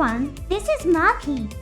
everyone, this is Maki.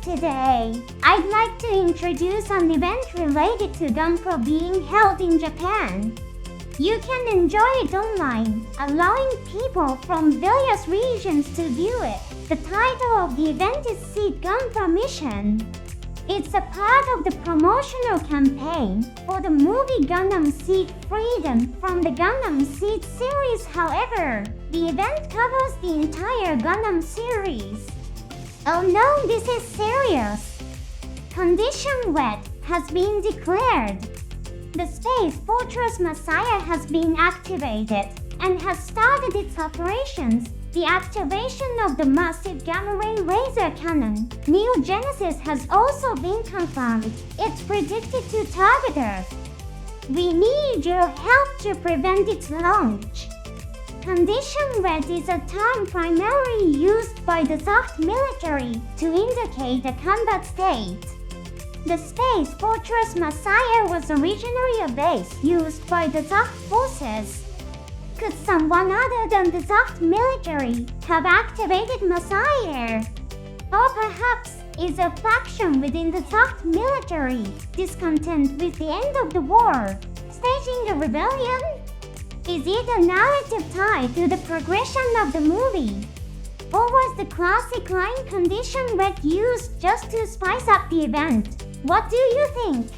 Today, I'd like to introduce an event related to Gunpla being held in Japan. You can enjoy it online, allowing people from various regions to view it. The title of the event is Seed Gunpla Mission. It's a part of the promotional campaign for the movie Gundam Seed Freedom from the Gundam Seed series. However, the event covers the entire Gundam series. Oh no, this is serious! Condition Wet has been declared. The Space Fortress Messiah has been activated and has started its operations. The activation of the massive gamma-ray laser cannon, Neo Genesis, has also been confirmed. It's predicted to target Earth. We need your help to prevent its launch. Condition Red is a term primarily used by the Soft military to indicate a combat state. The Space Fortress Messiah was originally a base used by the Soft forces. Could someone other than the Soft military have activated Messiah? Or perhaps is a faction within the Soft military discontent with the end of the war, staging a rebellion? Is it a narrative tied to the progression of the movie? Or was the classic line Condition Red used just to spice up the event? What do you think?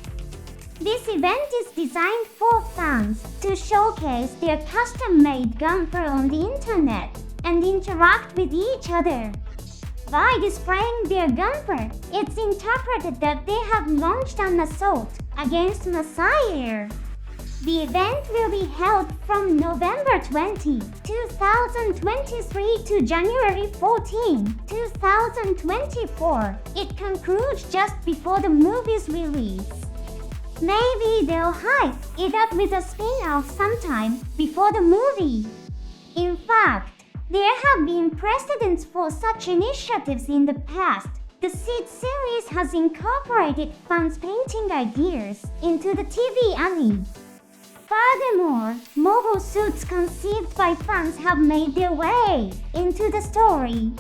This event is designed for fans to showcase their custom-made Gunpla on the internet and interact with each other. By displaying their Gunpla, it's interpreted that they have launched an assault against Messiah. The event will be held from November 20, 2023 to January 14, 2024. It concludes just before the movie's release. Maybe they'll hype it up with a spin-off sometime before the movie. In fact, there have been precedents for such initiatives in the past. The Seed series has incorporated fans' painting ideas into the TV anime. Furthermore, mobile suits conceived by fans have made their way into the story.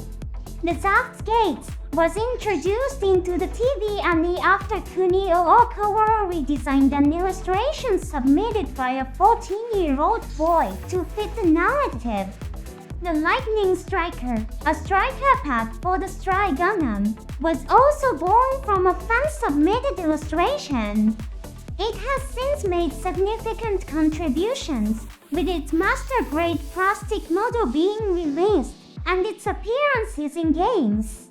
The Soft Skates was introduced into the TV anime after Kunio Okawara redesigned an illustration submitted by a 14-year-old boy to fit the narrative. The Lightning Striker, a striker pack for the Stray Gundam, was also born from a fan-submitted illustration. It has since made significant contributions, with its master-grade plastic model being released and its appearances in games.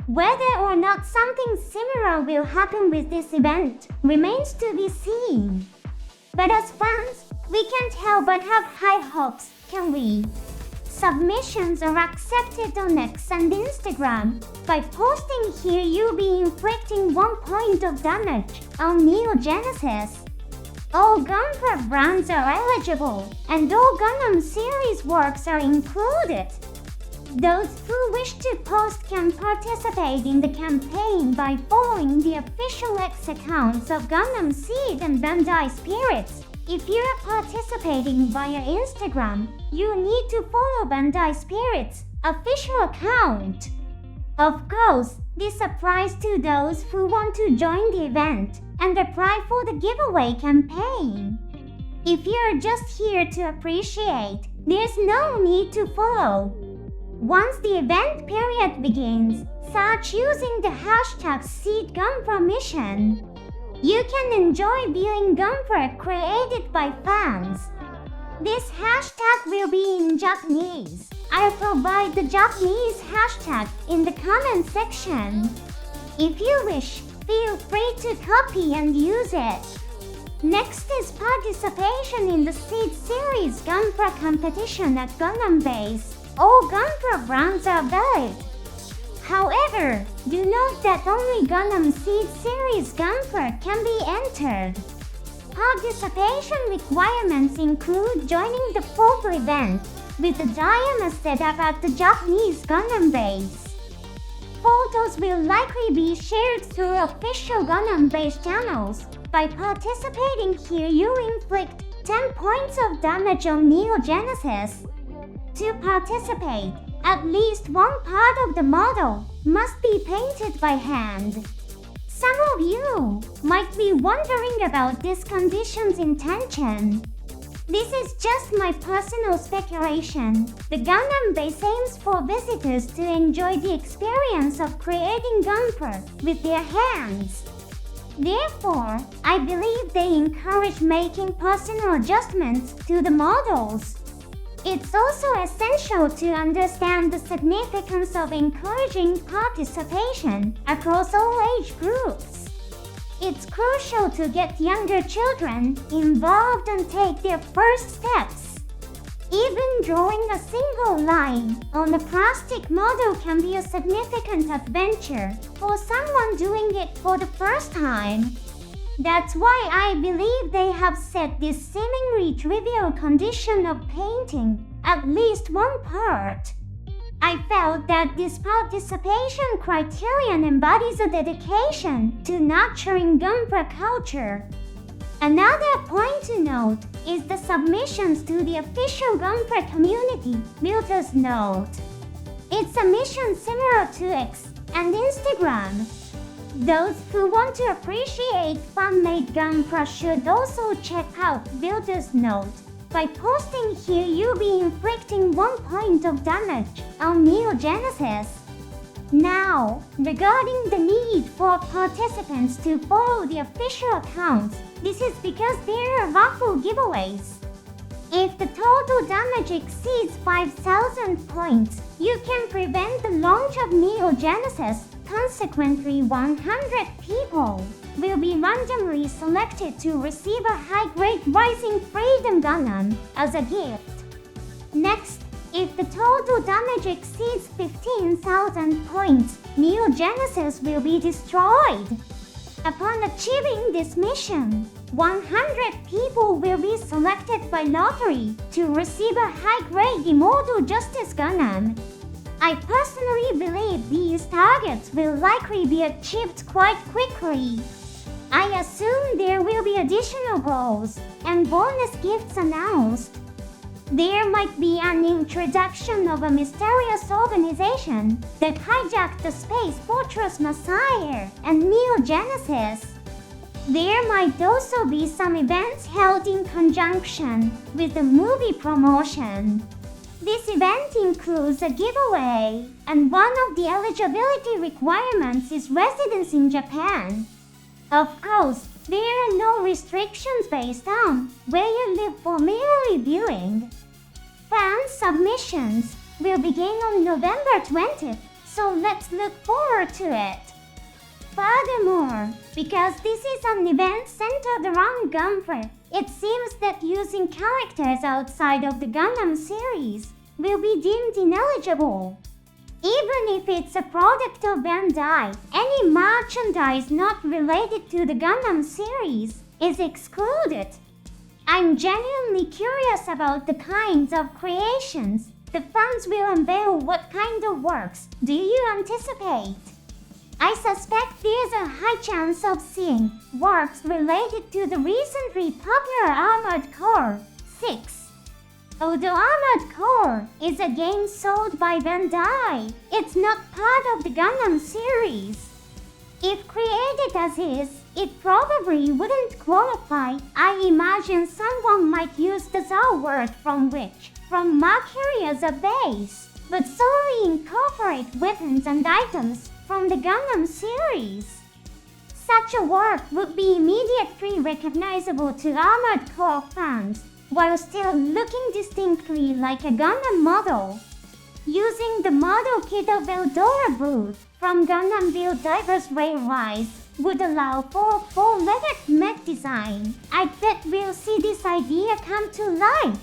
Whether or not something similar will happen with this event remains to be seen. But as fans, we can't help but have high hopes, can we? Submissions are accepted on X and Instagram. By posting here, you'll be inflicting 1 point of damage on Neo Genesis. All Gunpla brands are eligible, and all Gundam series works are included. Those who wish to post can participate in the campaign by following the official X accounts of Gundam Seed and Bandai Spirits. If you're participating via Instagram, you need to follow Bandai Spirits' official account. Of course, this applies to those who want to join the event and apply for the giveaway campaign. If you're just here to appreciate, there's no need to follow. Once the event period begins, search using the hashtag #SeedGunplaMission. You can enjoy viewing Gunpla created by fans. This hashtag will be in Japanese. I'll provide the Japanese hashtag in the comment section. If you wish, feel free to copy and use it. Next is participation in the Seed series Gunpla competition at Gundam Base. All Gunpla brands are valid. However, do note that only Gundam Seed series Gunpla can be entered. Participation requirements include joining the portal event with the diorama set up at the Japanese Gundam Base. Photos will likely be shared through official Gundam Base channels. By participating here, you inflict 10 points of damage on Neo Genesis. To participate, At least one part of the model must be painted by hand. Some of you might be wondering about this condition's intention. This is just my personal speculation. The Gundam base aims for visitors to enjoy the experience of creating Gunpla with their hands. Therefore, I believe they encourage making personal adjustments to the models. It's also essential to understand the significance of encouraging participation across all age groups. It's crucial to get younger children involved and take their first steps. Even drawing a single line on a plastic model can be a significant adventure for someone doing it for the first time. That's why I believe they have set this seemingly trivial condition of painting at least one part. I felt that this participation criterion embodies a dedication to nurturing Gunpla culture. Another point to note is the submissions to the official Gunpla community builders note. It's a mission similar to X and Instagram. Those who want to appreciate fan-made Gunpla should also check out builders note. By posting here, you'll be inflicting 1 point of damage on Neo Genesis. Now, regarding the need for participants to follow the official accounts, this is because there are raffle giveaways. If the total damage exceeds 5,000 points, you can prevent the launch of Neo Genesis. Consequently, 100 people will be randomly selected to receive a high-grade Rising Freedom Gundam as a gift. Next, if the total damage exceeds 15,000 points, Neo Genesis will be destroyed. Upon achieving this mission, 100 people will be selected by lottery to receive a high-grade Immortal Justice Gundam. I personally believe these targets will likely be achieved quite quickly. I assume there will be additional goals and bonus gifts announced. There might be an introduction of a mysterious organization that hijacked the Space Fortress Messiah and Neo Genesis. There might also be some events held in conjunction with the movie promotion. This event includes a giveaway, and one of the eligibility requirements is residence in Japan. Of course, there are no restrictions based on where you live for merely viewing. Fan submissions will begin on November 20th, so let's look forward to it. Furthermore, because this is an event centered around Gunpla, it seems that using characters outside of the Gundam series will be deemed ineligible. Even if it's a product of Bandai, any merchandise not related to the Gundam series is excluded. I'm genuinely curious about the kinds of creations the fans will unveil. What kind of works do you anticipate? I suspect there's a high chance of seeing works related to the recently popular Armored Core 6. Although Armored Core is a game sold by Bandai, it's not part of the Gundam series. If created as is, it probably wouldn't qualify. I imagine someone might use the ZAR word from Maki as a base, but solely incorporate weapons and items from the Gundam series. Such a work would be immediately recognizable to Armored Core fans, while still looking distinctly like a Gundam model. Using the model kit of Eldora Booth from Gundam Build Diverse Railwise would allow for a full-legged mech design. I bet we'll see this idea come to life.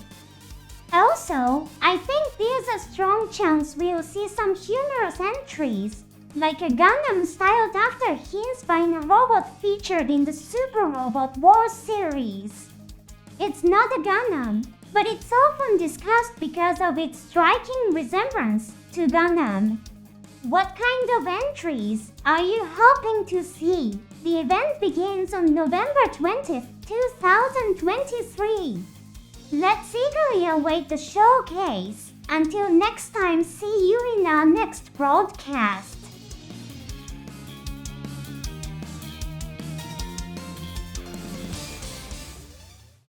Also, I think there's a strong chance we'll see some humorous entries, like a Gundam styled after hints by a robot featured in the Super Robot Wars series. It's not a Gundam, but it's often discussed because of its striking resemblance to Gundam. What kind of entries are you hoping to see? The event begins on November 20th, 2023. Let's eagerly await the showcase. Until next time, see you in our next broadcast.